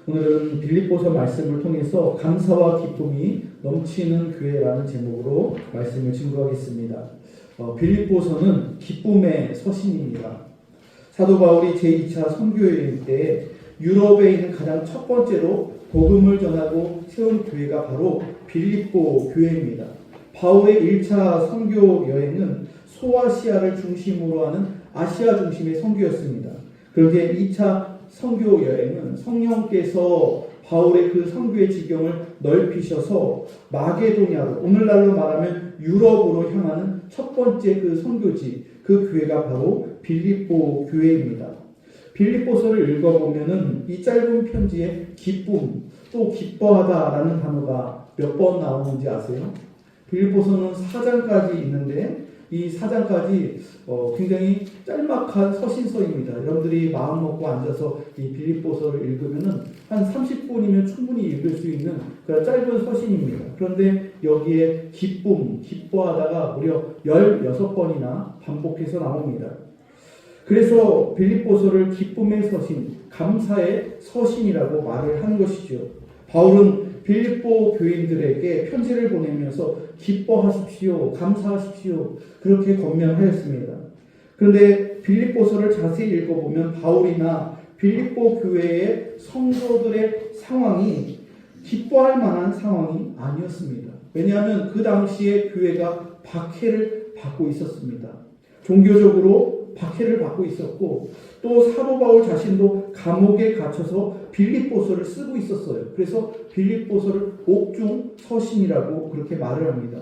오늘은 빌립보서 말씀을 통해서 감사와 기쁨이 넘치는 교회라는 제목으로 말씀을 증거하겠습니다. 빌립보서는 기쁨의 서신입니다. 사도 바울이 제2차 선교여행 때 유럽에 있는 가장 첫 번째로 복음을 전하고 세운 교회가 바로 빌립보 교회입니다. 바울의 1차 선교 여행은 소아시아를 중심으로 하는 아시아 중심의 선교였습니다. 그런데 2차 선교 여행은 성령께서 바울의 그 선교의 지경을 넓히셔서 마게도냐로, 오늘날로 말하면 유럽으로 향하는 첫 번째 그 선교지, 그 교회가 바로 빌립보 교회입니다. 빌립보서를 읽어보면은 이 짧은 편지에 기쁨, 또 기뻐하다라는 단어가 몇 번 나오는지 아세요? 빌립보서는 4장까지 있는데 이 4장까지 굉장히 짤막한 서신서입니다. 여러분들이 마음 먹고 앉아서 이 빌립보서를 읽으면은 한 30분이면 충분히 읽을 수 있는 그런 짧은 서신입니다. 그런데 여기에 기쁨, 기뻐하다가 무려 16번이나 반복해서 나옵니다. 그래서 빌립보서를 기쁨의 서신, 감사의 서신이라고 말을 하는 것이죠. 바울은 빌립보 교인들에게 편지를 보내면서 기뻐하십시오, 감사하십시오, 그렇게 권면하였습니다. 그런데 빌립보서를 자세히 읽어보면 바울이나 빌립보 교회의 성도들의 상황이 기뻐할 만한 상황이 아니었습니다. 왜냐하면 그 당시에 교회가 박해를 받고 있었습니다. 종교적으로 박해를 받고 있었고, 또 사도 바울 자신도 감옥에 갇혀서 빌립보서를 쓰고 있었어요. 그래서 빌립보서를 옥중 서신이라고 그렇게 말을 합니다.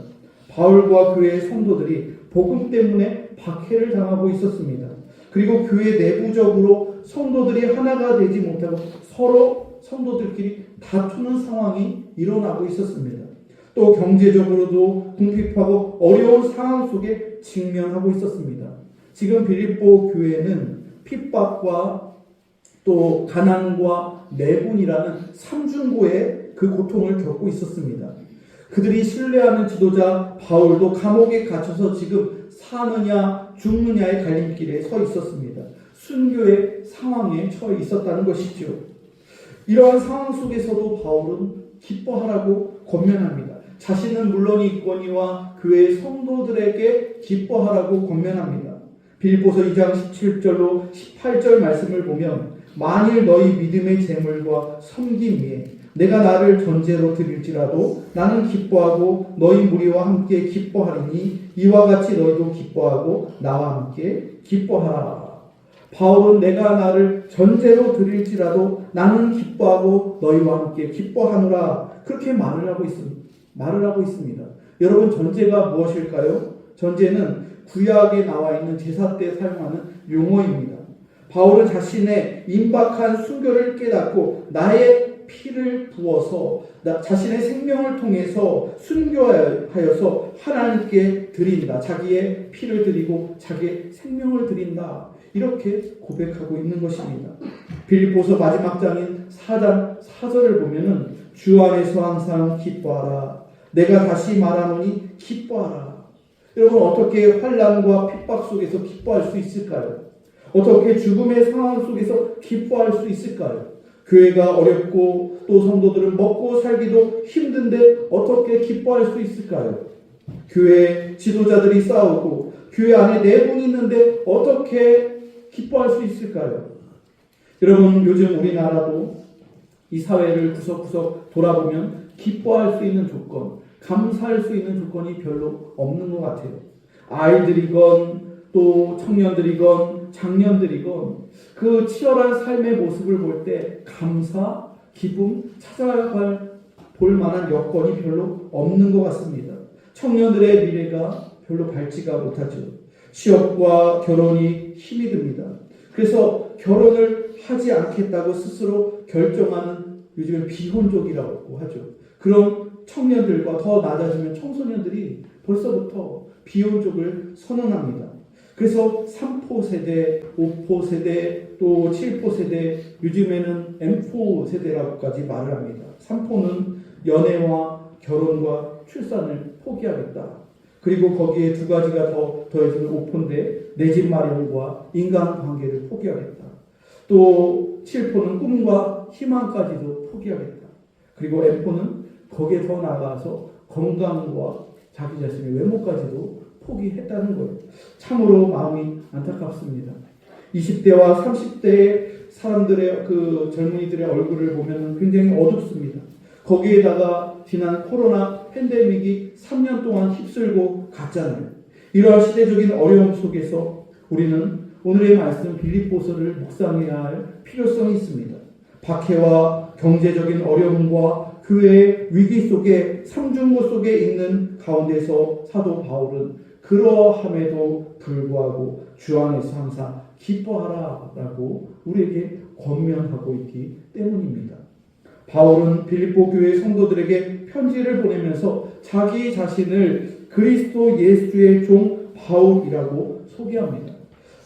바울과 교회의 성도들이 복음 때문에 박해를 당하고 있었습니다. 그리고 교회 내부적으로 성도들이 하나가 되지 못하고 서로 성도들끼리 다투는 상황이 일어나고 있었습니다. 또 경제적으로도 궁핍하고 어려운 상황 속에 직면하고 있었습니다. 지금 빌립보 교회는 핍박과 또 가난과 내분이라는 삼중고의 그 고통을 겪고 있었습니다. 그들이 신뢰하는 지도자 바울도 감옥에 갇혀서 지금 사느냐 죽느냐의 갈림길에 서 있었습니다. 순교의 상황에 처해 있었다는 것이죠. 이러한 상황 속에서도 바울은 기뻐하라고 권면합니다. 자신은 물론 있거니와 교회의 성도들에게 기뻐하라고 권면합니다. 빌립보서 2장 17절로 18절 말씀을 보면 만일 너희 믿음의 재물과 섬김 위에 내가 나를 전제로 드릴지라도 나는 기뻐하고 너희 무리와 함께 기뻐하리니 이와 같이 너희도 기뻐하고 나와 함께 기뻐하라. 바울은 내가 나를 전제로 드릴지라도 나는 기뻐하고 너희와 함께 기뻐하노라, 그렇게 말을 하고 있습니다. 여러분, 전제가 무엇일까요? 전제는 구약에 나와 있는 제사 때 사용하는 용어입니다. 바울은 자신의 임박한 순교를 깨닫고 나의 피를 부어서 자신의 생명을 통해서 순교하여서 하나님께 드린다. 자기의 피를 드리고 자기의 생명을 드린다. 이렇게 고백하고 있는 것입니다. 빌립보서 마지막 장인 4장 4절을 보면은 주 안에서 항상 기뻐하라. 내가 다시 말하노니 기뻐하라. 여러분, 어떻게 환난과 핍박 속에서 기뻐할 수 있을까요? 어떻게 죽음의 상황 속에서 기뻐할 수 있을까요? 교회가 어렵고 또 성도들은 먹고 살기도 힘든데 어떻게 기뻐할 수 있을까요? 교회 지도자들이 싸우고 교회 안에 내분이 있는데 어떻게 기뻐할 수 있을까요? 여러분, 요즘 우리나라도 이 사회를 구석구석 돌아보면 기뻐할 수 있는 조건, 감사할 수 있는 조건이 별로 없는 것 같아요. 아이들이건 또 청년들이건 장년들이건 그 치열한 삶의 모습을 볼 때 감사, 기쁨, 찾아갈 볼 만한 여건이 별로 없는 것 같습니다. 청년들의 미래가 별로 밝지가 못하죠. 취업과 결혼이 힘이 듭니다. 그래서 결혼을 하지 않겠다고 스스로 결정하는, 요즘에 비혼족이라고 하죠. 그런 청년들과 더 낮아지면 청소년들이 벌써부터 비혼족을 선언합니다. 그래서 3포 세대, 5포 세대, 또 7포 세대, 요즘에는 M4 세대라고까지 말을 합니다. 3포는 연애와 결혼과 출산을 포기하겠다. 그리고 거기에 두 가지가 더해지는 5포인데 내 집 마련과 인간관계를 포기하겠다. 또 7포는 꿈과 희망까지도 포기하겠다. 그리고 M포는 거기에 더 나아가서 건강과 자기 자신의 외모까지도 포기했다는 거예요. 참으로 마음이 안타깝습니다. 20대와 30대의 사람들의 그 젊은이들의 얼굴을 보면 굉장히 어둡습니다. 거기에다가 지난 코로나 팬데믹이 3년 동안 휩쓸고 갔잖아요. 이러한 시대적인 어려움 속에서 우리는 오늘의 말씀 빌립보서를 묵상해야 할 필요성이 있습니다. 박해와 경제적인 어려움과 교회의 위기 속에 삼중고 속에 있는 가운데서 사도 바울은 그러함에도 불구하고 주 안에서 항상 기뻐하라라고 우리에게 권면하고 있기 때문입니다. 바울은 빌립보 교회 성도들에게 편지를 보내면서 자기 자신을 그리스도 예수의 종 바울이라고 소개합니다.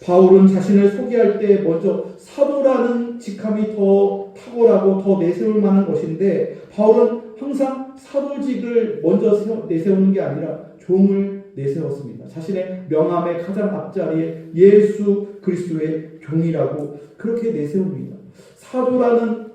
바울은 자신을 소개할 때 먼저 사도라는 직함이 더 탁월하고 더 내세울 만한 것인데 바울은 항상 사도직을 먼저 내세우는 게 아니라 종을 내세웠습니다. 자신의 명함의 가장 앞자리에 예수 그리스도의 종이라고 그렇게 내세웁니다. 사도라는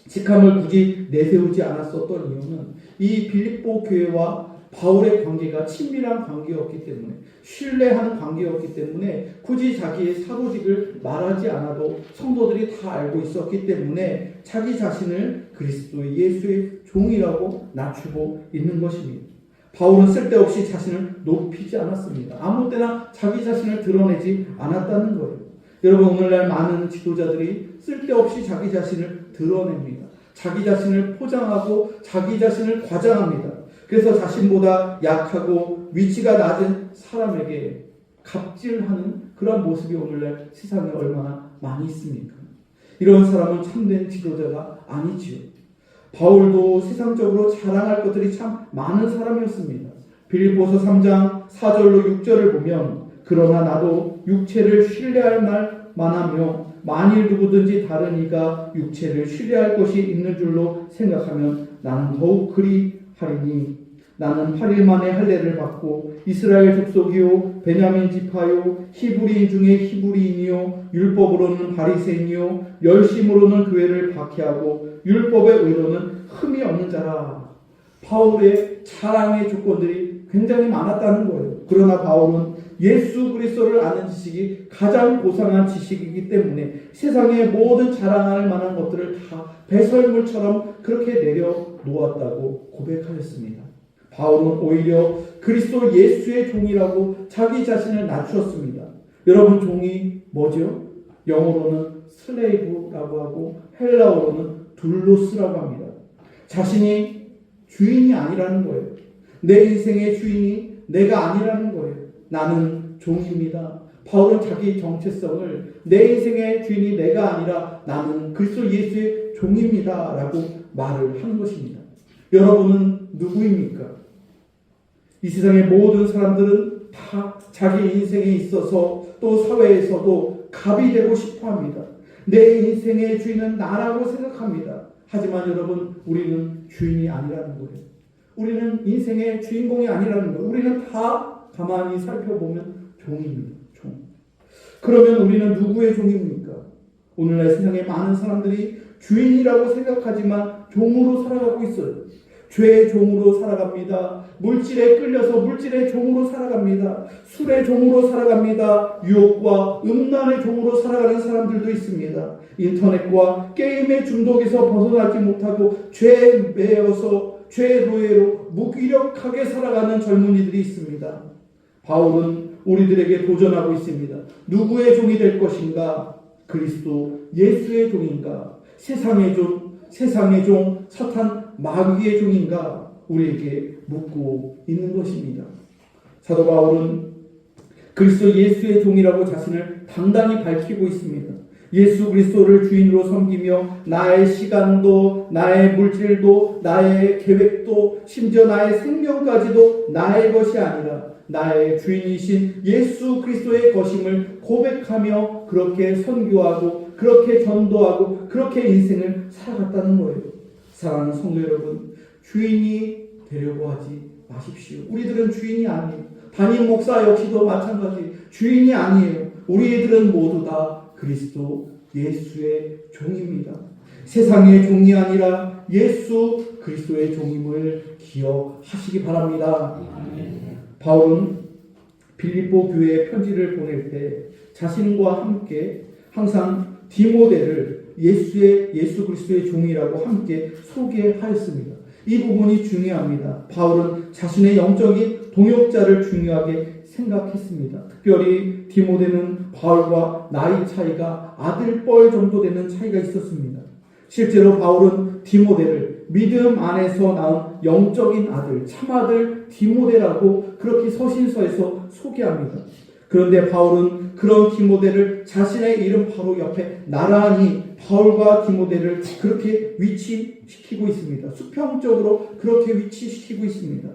직함을 굳이 내세우지 않았었던 이유는 이 빌립보 교회와 바울의 관계가 친밀한 관계였기 때문에 신뢰하는 관계였기 때문에 굳이 자기의 사도직을 말하지 않아도 성도들이 다 알고 있었기 때문에 자기 자신을 그리스도의 예수의 종이라고 낮추고 있는 것입니다. 바울은 쓸데없이 자신을 높이지 않았습니다. 아무 때나 자기 자신을 드러내지 않았다는 거예요. 여러분 오늘날 많은 지도자들이 쓸데없이 자기 자신을 드러냅니다. 자기 자신을 포장하고 자기 자신을 과장합니다. 그래서 자신보다 약하고 위치가 낮은 사람에게 갑질하는 그런 모습이 오늘날 세상에 얼마나 많이 있습니까? 이런 사람은 참된 지도자가 아니지요. 바울도 세상적으로 자랑할 것들이 참 많은 사람이었습니다. 빌립보서 3장 4절로 6절을 보면 그러나 나도 육체를 신뢰할 만하며 만일 누구든지 다른 이가 육체를 신뢰할 것이 있는 줄로 생각하면 나는 더욱 그리하리니 나는 8일 만에 할례를 받고 이스라엘 족속이요 베냐민 지파요 히브리인 중에 히브리인이요 율법으로는 바리새인이요 열심으로는 교회를 박해하고 율법의 의로는 흠이 없는 자라. 바울의 자랑의 조건들이 굉장히 많았다는 거예요. 그러나 바울은 예수 그리스도를 아는 지식이 가장 고상한 지식이기 때문에 세상의 모든 자랑할 만한 것들을 다 배설물처럼 그렇게 내려놓았다고 고백하였습니다. 바울은 오히려 그리스도 예수의 종이라고 자기 자신을 낮추었습니다. 여러분 종이 뭐죠? 영어로는 슬레이브라고 하고 헬라어로는 둘로스라고 합니다. 자신이 주인이 아니라는 거예요. 내 인생의 주인이 내가 아니라는 거예요. 나는 종입니다. 바울은 자기 정체성을 내 인생의 주인이 내가 아니라 나는 그리스도 예수의 종입니다 라고 말을 하는 것입니다. 여러분은 누구입니까? 이 세상의 모든 사람들은 다 자기 인생에 있어서 또 사회에서도 갑이 되고 싶어 합니다. 내 인생의 주인은 나라고 생각합니다. 하지만 여러분 우리는 주인이 아니라는 거예요. 우리는 인생의 주인공이 아니라는 거예요. 우리는 다 가만히 살펴보면 종입니다. 종. 그러면 우리는 누구의 종입니까? 오늘날 세상에 많은 사람들이 주인이라고 생각하지만 종으로 살아가고 있어요. 죄의 종으로 살아갑니다. 물질에 끌려서 물질의 종으로 살아갑니다. 술의 종으로 살아갑니다. 유혹과 음란의 종으로 살아가는 사람들도 있습니다. 인터넷과 게임의 중독에서 벗어나지 못하고 죄에 매여서 죄의 노예로 무기력하게 살아가는 젊은이들이 있습니다. 바울은 우리들에게 도전하고 있습니다. 누구의 종이 될 것인가? 그리스도 예수의 종인가? 세상의 종, 사탄 마귀의 종인가? 우리에게 묻고 있는 것입니다. 사도 바울은 그리스도 예수의 종이라고 자신을 당당히 밝히고 있습니다. 예수 그리스도를 주인으로 섬기며 나의 시간도 나의 물질도 나의 계획도 심지어 나의 생명까지도 나의 것이 아니라 나의 주인이신 예수 그리스도의 것임을 고백하며 그렇게 선교하고 그렇게 전도하고 그렇게 인생을 살아갔다는 거예요. 사랑하는 성도 여러분, 주인이 되려고 하지 마십시오. 우리들은 주인이 아니에요. 담임 목사 역시도 마찬가지 주인이 아니에요. 우리들은 모두 다 그리스도 예수의 종입니다. 세상의 종이 아니라 예수 그리스도의 종임을 기억하시기 바랍니다. 바울은 빌립보 교회에 편지를 보낼 때 자신과 함께 항상 디모데를 예수 그리스도의 종이라고 함께 소개하였습니다. 이 부분이 중요합니다. 바울은 자신의 영적인 동역자를 중요하게 생각했습니다. 특별히 디모데는 바울과 나이 차이가 아들뻘 정도 되는 차이가 있었습니다. 실제로 바울은 디모데를 믿음 안에서 나온 영적인 아들, 참아들 디모데라고 그렇게 서신서에서 소개합니다. 그런데 바울은 그런 디모데를 자신의 이름 바로 옆에 나란히 바울과 디모데를 그렇게 위치시키고 있습니다. 수평적으로 그렇게 위치시키고 있습니다.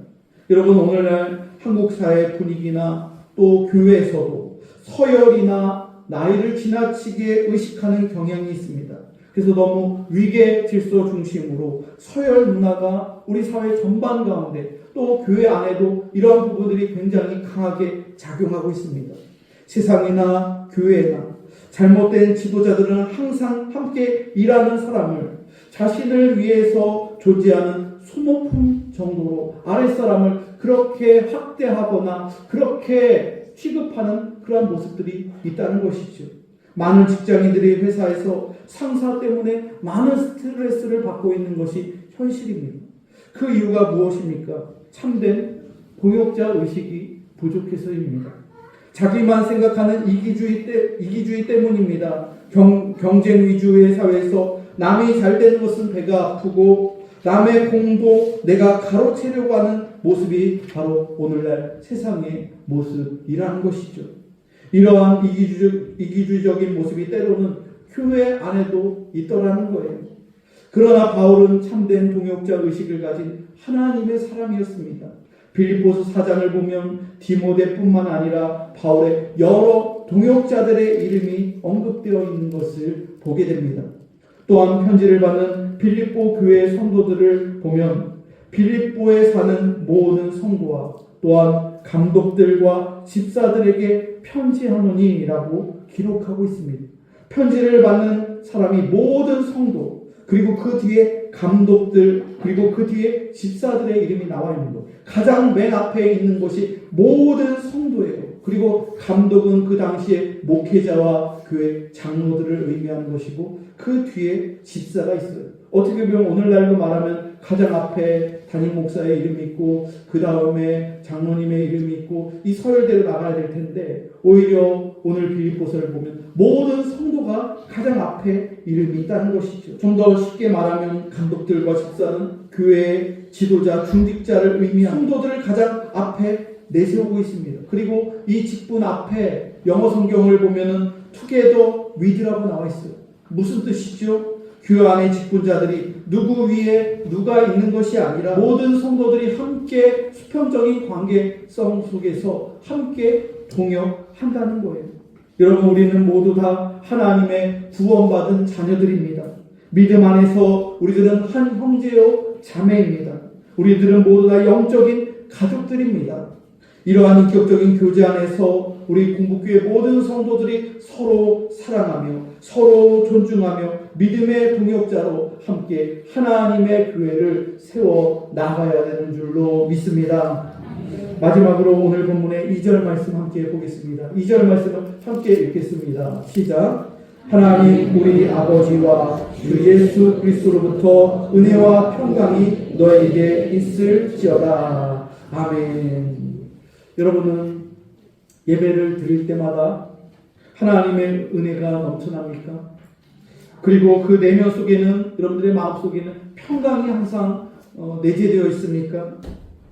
여러분, 오늘날 한국 사회 분위기나 또 교회에서도 서열이나 나이를 지나치게 의식하는 경향이 있습니다. 그래서 너무 위계 질서 중심으로 서열 문화가 우리 사회 전반 가운데 또 교회 안에도 이러한 부분들이 굉장히 강하게 작용하고 있습니다. 세상이나 교회나 잘못된 지도자들은 항상 함께 일하는 사람을 자신을 위해서 존재하는 소모품 정도로 아랫사람을 그렇게 학대하거나 그렇게 취급하는 그러한 모습들이 있다는 것이죠. 많은 직장인들이 회사에서 상사 때문에 많은 스트레스를 받고 있는 것이 현실입니다. 그 이유가 무엇입니까? 참된 동역자 의식이 부족해서입니다. 자기만 생각하는 이기주의 때문입니다. 경쟁 위주의 사회에서 남이 잘 되는 것은 배가 아프고 남의 공도 내가 가로채려고 하는 모습이 바로 오늘날 세상의 모습이라는 것이죠. 이러한 이기주의적인 모습이 때로는 교회 안에도 있더라는 거예요. 그러나 바울은 참된 동역자 의식을 가진 하나님의 사람이었습니다. 빌립보서 4장을 보면 디모데뿐만 아니라 바울의 여러 동역자들의 이름이 언급되어 있는 것을 보게 됩니다. 또한 편지를 받는 빌립보 교회의 성도들을 보면 빌립보에 사는 모든 성도와 또한 감독들과 집사들에게 편지하노니라고 기록하고 있습니다. 편지를 받는 사람이 모든 성도, 그리고 그 뒤에 감독들, 그리고 그 뒤에 집사들의 이름이 나와 있는 것. 가장 맨 앞에 있는 것이 모든 성도예요. 그리고 감독은 그 당시에 목회자와 교회 장로들을 의미하는 것이고 그 뒤에 집사가 있어요. 어떻게 보면 오늘날로 말하면 가장 앞에 담임 목사의 이름이 있고 그 다음에 장로님의 이름이 있고 이 서열대로 나가야 될 텐데 오히려 오늘 빌립보서를 보면 모든 성도가 가장 앞에 이름이 있다는 것이죠. 좀 더 쉽게 말하면 감독들과 집사는 교회의 지도자, 중직자를 의미하는 성도들을 가장 앞에 내세우고 있습니다. 그리고 이 직분 앞에 영어 성경을 보면은 together with라고 나와 있어요. 무슨 뜻이죠? 교회 안의 직분자들이 누구 위에 누가 있는 것이 아니라 모든 성도들이 함께 수평적인 관계성 속에서 함께 동역한다는 거예요. 여러분, 우리는 모두 다 하나님의 구원받은 자녀들입니다. 믿음 안에서 우리들은 한 형제요 자매입니다. 우리들은 모두 다 영적인 가족들입니다. 이러한 인격적인 교제 안에서 우리 공복교회 모든 성도들이 서로 사랑하며 서로 존중하며 믿음의 동역자로 함께 하나님의 교회를 세워 나가야 되는 줄로 믿습니다. 마지막으로 오늘 본문의 2절 말씀 함께 보겠습니다. 2절 말씀을 함께 읽겠습니다. 시작. 하나님 우리 아버지와 주 예수 그리스도로부터 은혜와 평강이 너에게 있을지어다. 아멘. 여러분은 예배를 드릴 때마다 하나님의 은혜가 넘쳐납니까? 그리고 그 내면 속에는, 여러분들의 마음 속에는 평강이 항상 내재되어 있습니까?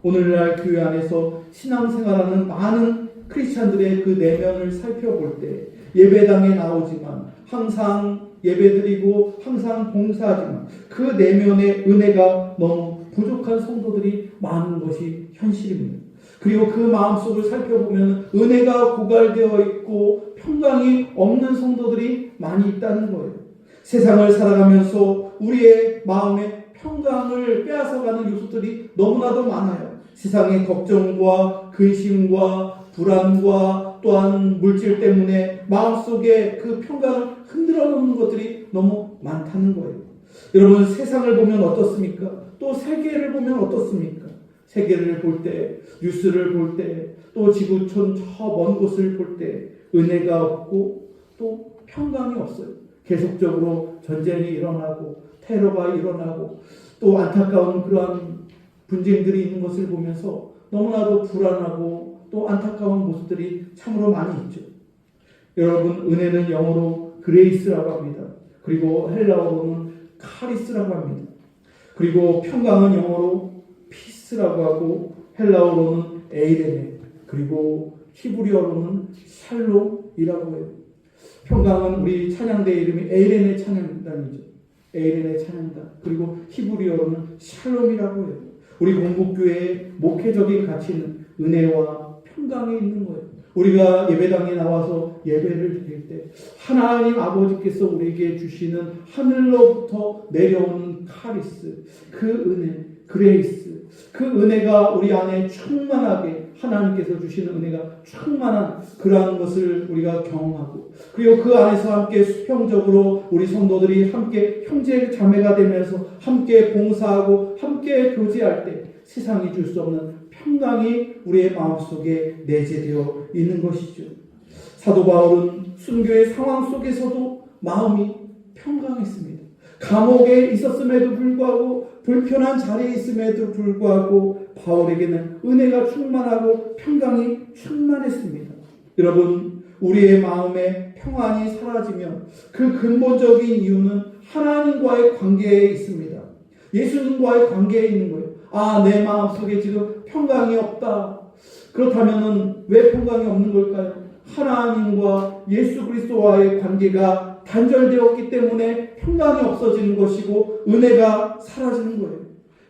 오늘날 교회 안에서 신앙생활하는 많은 크리스찬들의 그 내면을 살펴볼 때 예배당에 나오지만 항상 예배드리고 항상 봉사하지만 그 내면의 은혜가 너무 부족한 성도들이 많은 것이 현실입니다. 그리고 그 마음속을 살펴보면 은혜가 고갈되어 있고 평강이 없는 성도들이 많이 있다는 거예요. 세상을 살아가면서 우리의 마음에 평강을 빼앗아가는 요소들이 너무나도 많아요. 세상의 걱정과 근심과 불안과 또한 물질 때문에 마음속에 그 평강을 흔들어 놓는 것들이 너무 많다는 거예요. 여러분, 세상을 보면 어떻습니까? 또 세계를 보면 어떻습니까? 세계를 볼 때, 뉴스를 볼 때, 또 지구촌 저 먼 곳을 볼 때 은혜가 없고 또 평강이 없어요. 계속적으로 전쟁이 일어나고 테러가 일어나고 또 안타까운 그러한 분쟁들이 있는 것을 보면서 너무나도 불안하고 또 안타까운 모습들이 참으로 많이 있죠. 여러분, 은혜는 영어로 그레이스라고 합니다. 그리고 헬라어로는 카리스라고 합니다. 그리고 평강은 영어로 피스라고 하고 헬라어로는 에이레네, 그리고 히브리어로는 샬롬이라고 해요. 평강은 우리 찬양대 이름이 에이레네 찬양단이죠. 에이레네 찬양단. 그리고 히브리어로는 샬롬이라고 해요. 우리 공복교회의 목회적인 가치는 은혜와 평강이 있는 거예요. 우리가 예배당에 나와서 예배를 드릴 때 하나님 아버지께서 우리에게 주시는 하늘로부터 내려오는 카리스, 그 은혜, 그레이스, 그 은혜가 우리 안에 충만하게 하나님께서 주시는 은혜가 충만한 그러한 것을 우리가 경험하고, 그리고 그 안에서 함께 수평적으로 우리 성도들이 함께 형제 자매가 되면서 함께 봉사하고 함께 교제할 때 세상이 줄 수 없는 평강이 우리의 마음속에 내재되어 있는 것이죠. 사도 바울은 순교의 상황 속에서도 마음이 평강했습니다. 감옥에 있었음에도 불구하고, 불편한 자리에 있음에도 불구하고 바울에게는 은혜가 충만하고 평강이 충만했습니다. 여러분, 우리의 마음에 평안이 사라지면 그 근본적인 이유는 하나님과의 관계에 있습니다. 예수님과의 관계에 있는 거예요. 아, 내 마음속에 지금 평강이 없다. 그렇다면 왜 평강이 없는 걸까요? 하나님과 예수 그리스도와의 관계가 단절되었기 때문에 평강이 없어지는 것이고 은혜가 사라지는 거예요.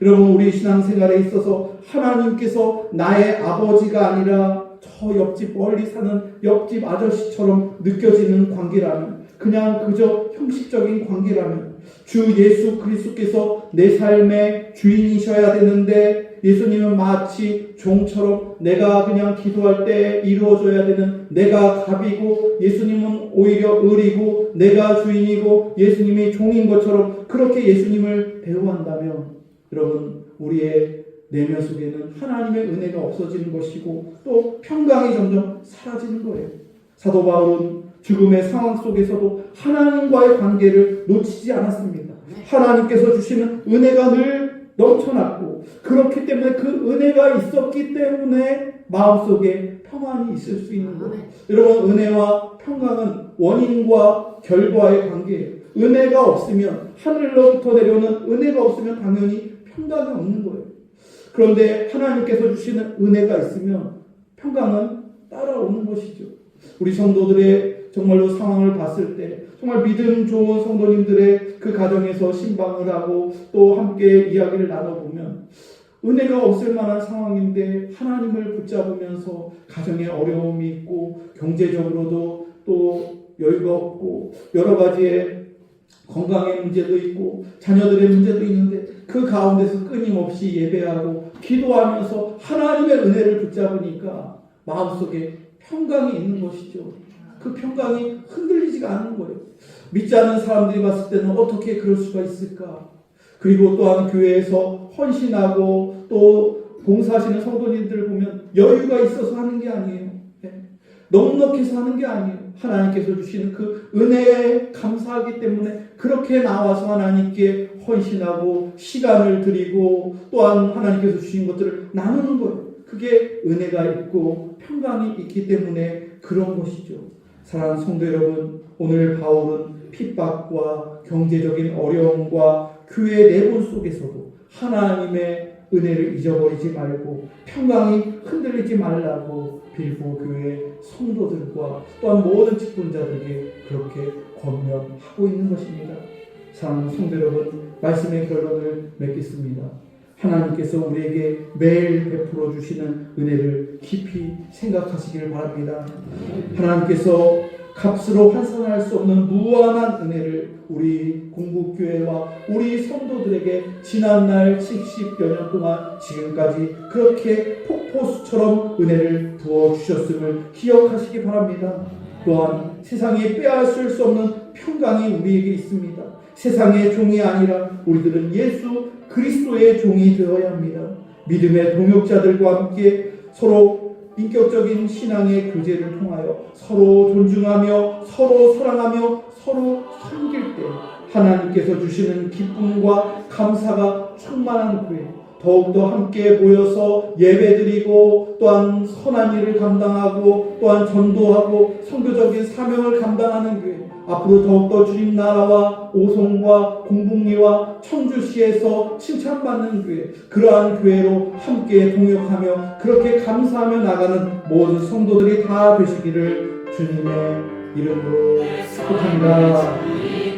여러분, 우리 신앙생활에 있어서 하나님께서 나의 아버지가 아니라 저 옆집 멀리 사는 옆집 아저씨처럼 느껴지는 관계라면, 그냥 그저 형식적인 관계라면, 주 예수 그리스도께서 내 삶의 주인이셔야 되는데 예수님은 마치 종처럼 내가 그냥 기도할 때 이루어져야 되는 내가 갑이고 예수님은 오히려 을이고 내가 주인이고 예수님이 종인 것처럼 그렇게 예수님을 대우한다면, 여러분, 우리의 내면 속에는 하나님의 은혜가 없어지는 것이고 또 평강이 점점 사라지는 거예요. 사도 바울은 죽음의 상황 속에서도 하나님과의 관계를 놓치지 않았습니다. 하나님께서 주시는 은혜가 늘 넘쳐났고, 그렇기 때문에 그 은혜가 있었기 때문에 마음속에 평안이 있을 수 있는 거예요. 여러분, 은혜와 평강은 원인과 결과의 관계예요. 은혜가 없으면, 하늘로부터 내려오는 은혜가 없으면 당연히 평강이 없는 거예요. 그런데 하나님께서 주시는 은혜가 있으면 평강은 따라오는 것이죠. 우리 성도들의 정말로 상황을 봤을 때 정말 믿음 좋은 성도님들의 그 가정에서 신방을 하고 또 함께 이야기를 나눠보면 은혜가 없을 만한 상황인데 하나님을 붙잡으면서 가정에 어려움이 있고 경제적으로도 또 여유가 없고 여러 가지의 건강의 문제도 있고 자녀들의 문제도 있는데 그 가운데서 끊임없이 예배하고 기도하면서 하나님의 은혜를 붙잡으니까 마음속에 평강이 있는 것이죠. 그 평강이 흔들리지가 않는 거예요. 믿지 않는 사람들이 봤을 때는 어떻게 그럴 수가 있을까? 그리고 또한 교회에서 헌신하고 또 봉사하시는 성도님들을 보면 여유가 있어서 하는 게 아니에요. 넉넉해서 하는 게 아니에요. 하나님께서 주시는 그 은혜에 감사하기 때문에 그렇게 나와서 하나님께 헌신하고 시간을 드리고 또한 하나님께서 주신 것들을 나누는 거예요. 그게 은혜가 있고 평강이 있기 때문에 그런 것이죠. 사랑하는 성도 여러분, 오늘 바울은 핍박과 경제적인 어려움과 교회 내분 속에서도 하나님의 은혜를 잊어버리지 말고 평강이 흔들리지 말라고 빌보 교회 성도들과 또한 모든 직분자들에게 그렇게 권면하고 있는 것입니다. 사랑하는 성도 여러분, 말씀의 결론을 맺겠습니다. 하나님께서 우리에게 매일 베풀어 주시는 은혜를 깊이 생각하시길 바랍니다. 하나님께서 값으로 환산할 수 없는 무한한 은혜를 우리 공국교회와 우리 성도들에게 지난날 70여 년 동안 지금까지 그렇게 폭포수처럼 은혜를 부어주셨음을 기억하시기 바랍니다. 또한 세상이 빼앗을 수 없는 평강이 우리에게 있습니다. 세상의 종이 아니라 우리들은 예수 그리스도의 종이 되어야 합니다. 믿음의 동역자들과 함께 서로 인격적인 신앙의 교제를 통하여 서로 존중하며 서로 사랑하며 서로 섬길 때 하나님께서 주시는 기쁨과 감사가 충만한 교회, 더욱더 함께 모여서 예배드리고 또한 선한 일을 감당하고 또한 전도하고 선교적인 사명을 감당하는 교회, 앞으로 더욱더 주님 나라와 오송과 공복리와 청주시에서 칭찬받는 교회, 그러한 교회로 함께 동역하며 그렇게 감사하며 나가는 모든 성도들이 다 되시기를 주님의 이름으로 축복합니다.